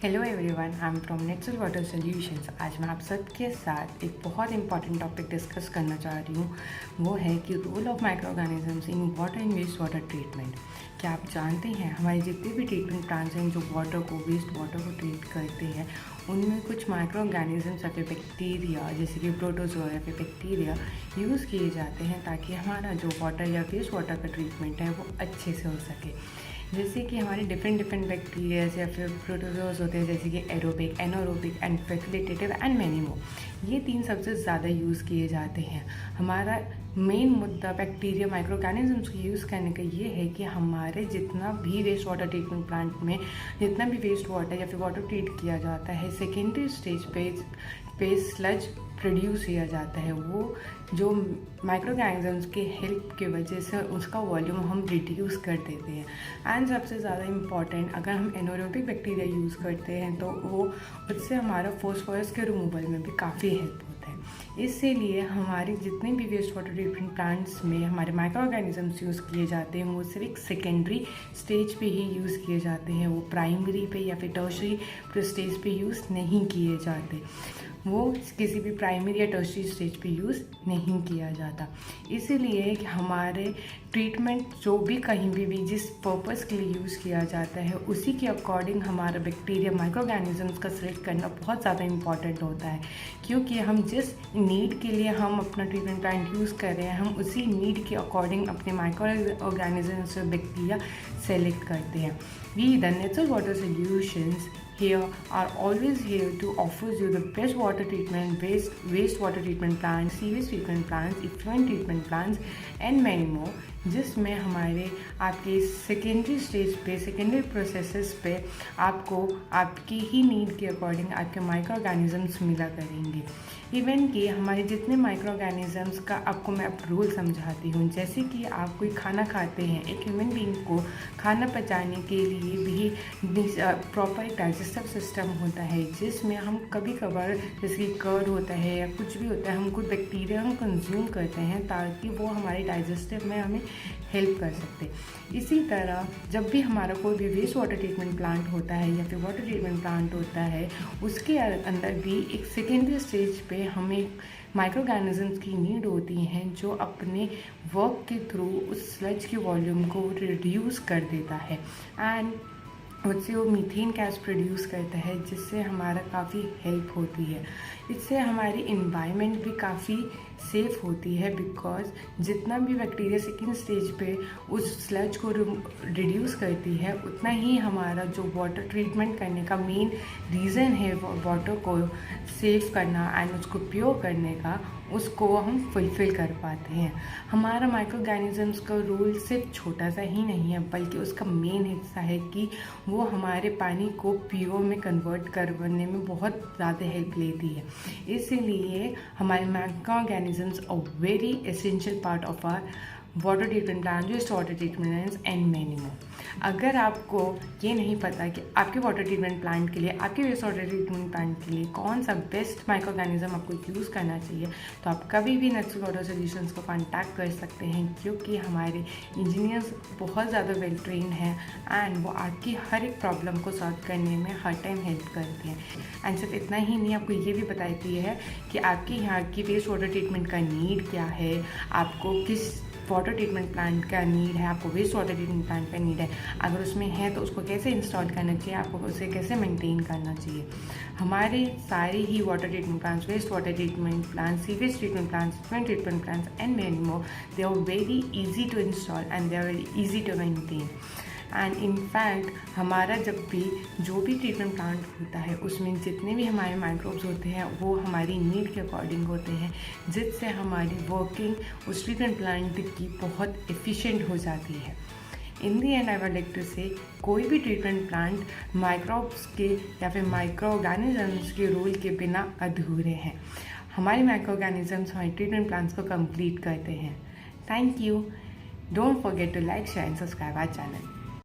Hello everyone, I am from natural water solutions. आज मैं आप सबके साथ एक बहुत इंपॉर्टेंट टॉपिक डिस्कस करना चाह रही हूँ। वो है कि role of micro organisms in water and waste water treatment. क्या आप जानते हैं हमारे जितने भी ट्रीटमेंट प्लांट्स हैं जो वाटर को, वेस्ट वाटर को ट्रीट करते हैं, उनमें कुछ माइक्रो ऑर्गेनिजम्स या फिर बैक्टीरिया जैसे कि प्रोटोजोआ या फिर बैक्टीरिया यूज़ किए जाते हैं ताकि हमारा जो वाटर या वेस्ट वाटर का ट्रीटमेंट है वो अच्छे से हो सके। जैसे कि हमारे डिफरेंट बैक्टीरियाज या फिर प्रोटोजोआस होते हैं, जैसे कि aerobic, anaerobic and facilitative and many मोर। ये तीन सबसे ज़्यादा यूज़ किए जाते हैं। हमारा मेन मुद्दा बैक्टीरिया माइक्रो ऑर्गेनिजम्स को यूज़ करने का ये है कि हमारे जितना भी वेस्ट वाटर ट्रीटमेंट प्लांट में जितना भी वेस्ट वाटर या फिर वाटर ट्रीट किया जाता है, सेकेंडरी स्टेज पे स्लज प्रोड्यूस किया जाता है। वो जो माइक्रो ऑर्गेनिजम्स के हेल्प की वजह से उसका वॉल्यूम हम रिड्यूस कर देते हैं। एंड सबसे ज़्यादा इम्पॉर्टेंट, अगर हम एनारोबिक बैक्टीरिया यूज़ करते हैं तो वो उससे हमारा फॉस्फोरस के रिमूवल में भी काफ़ी हेल्प होता है। इसीलिए हमारे जितने भी वेस्ट वाटर ट्रीटमेंट प्लांट्स में हमारे माइक्रो ऑर्गेनिजम्स यूज़ किए जाते हैं वो सिर्फ एक सेकेंडरी स्टेज पे ही यूज़ किए जाते हैं। वो प्राइमरी पे या फिर टर्शरी स्टेज पे यूज़ नहीं किए जाते। वो किसी भी प्राइमरी या टर्शरी स्टेज पे यूज़ नहीं किया जाता। इसीलिए कि हमारे ट्रीटमेंट जो भी कहीं भी जिस पर्पस के लिए यूज़ किया जाता है उसी के अकॉर्डिंग हमारा बैक्टीरिया माइक्रो ऑर्गेनिजम्स का सिलेक्ट करना बहुत ज़्यादा इंपॉर्टेंट होता है, क्योंकि हम जिस नीड के लिए हम अपना ट्रीटमेंट प्लांट यूज़ कर रहे हैं हम उसी नीड के अकॉर्डिंग अपने माइक्रो ऑर्गेनिजम्स और बैक्टीरिया सेलेक्ट करते हैं। We the natural water solutions here are always here to offer you the best water treatment, waste water treatment plants, sewage treatment plants, effluent treatment plants and many more, जिसमें हमारे आपके secondary stage पे, secondary processes पे आपको आपकी ही need के according आपके micro organisms मिला करेंगे। इवन कि हमारे जितने माइक्रो ऑर्गेनिजम्स का आपको मैं अब रूल समझाती हूँ। जैसे कि आप कोई खाना खाते हैं, एक ह्यूमन बीइंग को खाना पचाने के लिए भी प्रॉपर डाइजेस्टिव सिस्टम होता है, जिसमें हम कभी कभार जैसे कि कर्ड होता है या कुछ भी होता है, हम कुछ बैक्टीरिया हम कंज्यूम करते हैं ताकि वो हमारे डाइजेस्टिव में हमें हेल्प कर सकते। इसी तरह जब भी हमारा कोई भी वेस्ट वाटर ट्रीटमेंट प्लांट होता है या फिर वाटर ट्रीटमेंट प्लांट होता है, उसके अंदर भी एक सेकेंडरी स्टेज पे हमें माइक्रो ऑर्गेनिजम्स की नीड होती हैं जो अपने वर्क के थ्रू उस स्लज के वॉल्यूम को रिड्यूस कर देता है एंड उससे वो मीथेन गैस प्रोड्यूस करता है, जिससे हमारा काफ़ी हेल्प होती है। इससे हमारी इन्वायरमेंट भी काफ़ी सेफ़ होती है, बिकॉज जितना भी बैक्टीरिया सेकेंड स्टेज पे उस स्लज को रिड्यूस करती है उतना ही हमारा जो वाटर ट्रीटमेंट करने का मेन रीज़न है वाटर को सेव करना एंड उसको प्योर करने का, उसको हम फुलफ़िल कर पाते हैं। हमारा माइक्रो ऑर्गेनिजम्स का रोल सिर्फ छोटा सा ही नहीं है, बल्कि उसका मेन हिस्सा है कि वो हमारे पानी को प्योर में कन्वर्ट करने में बहुत ज़्यादा हेल्प लेती है। इसीलिए हमारे micro organisms a very essential part of our water treatment plant, waste water treatment and many more. अगर आपको ये नहीं पता कि आपके वाटर ट्रीटमेंट प्लांट के लिए, आपके वेस्ट वाटर ट्रीटमेंट प्लांट के लिए कौन सा बेस्ट माइक्रो ऑर्गेनिज्म आपको यूज़ करना चाहिए, तो आप कभी भी नेचुरल वाटर सॉल्यूशंस को कॉन्टैक्ट कर सकते हैं, क्योंकि हमारे इंजीनियर्स बहुत ज़्यादा वेल ट्रेन हैं एंड वो आपकी हर एक प्रॉब्लम को सॉल्व करने में हर टाइम हेल्प करते हैं। एंड सिर्फ इतना ही नहीं, आपको ये भी बताती है कि आपके यहाँ की वेस्ट वाटर ट्रीटमेंट का नीड क्या है, आपको किस वाटर ट्रीटमेंट प्लांट का नीड है, आपको वेस्ट वाटर ट्रीटमेंट प्लांट का नीड है, अगर उसमें है तो उसको कैसे इंस्टॉल करना चाहिए, आपको उसे कैसे मेंटेन करना चाहिए। हमारे सारे ही water treatment plants, waste water treatment plants, sewage treatment plants, effluent treatment plants and many more, they are very easy to install and they are very easy to maintain. And in fact हमारा जब भी जो भी treatment plant होता है उसमें जितने भी हमारे माइक्रोब्स होते हैं वो हमारी नीड के अकॉर्डिंग होते हैं, जिससे हमारी वर्किंग उस ट्रीटमेंट प्लांट की बहुत एफिशिएंट हो जाती है। In the end I would like to say, कोई भी ट्रीटमेंट प्लांट माइक्रोब्स के या फिर माइक्रो ऑर्गेनिजम्स के रोल के बिना अधूरे हैं। हमारे माइक्रो ऑर्गेनिजम्स हमारे ट्रीटमेंट प्लांट्स को कंप्लीट करते हैं। Thank you. Don't forget to like, share and subscribe our channel.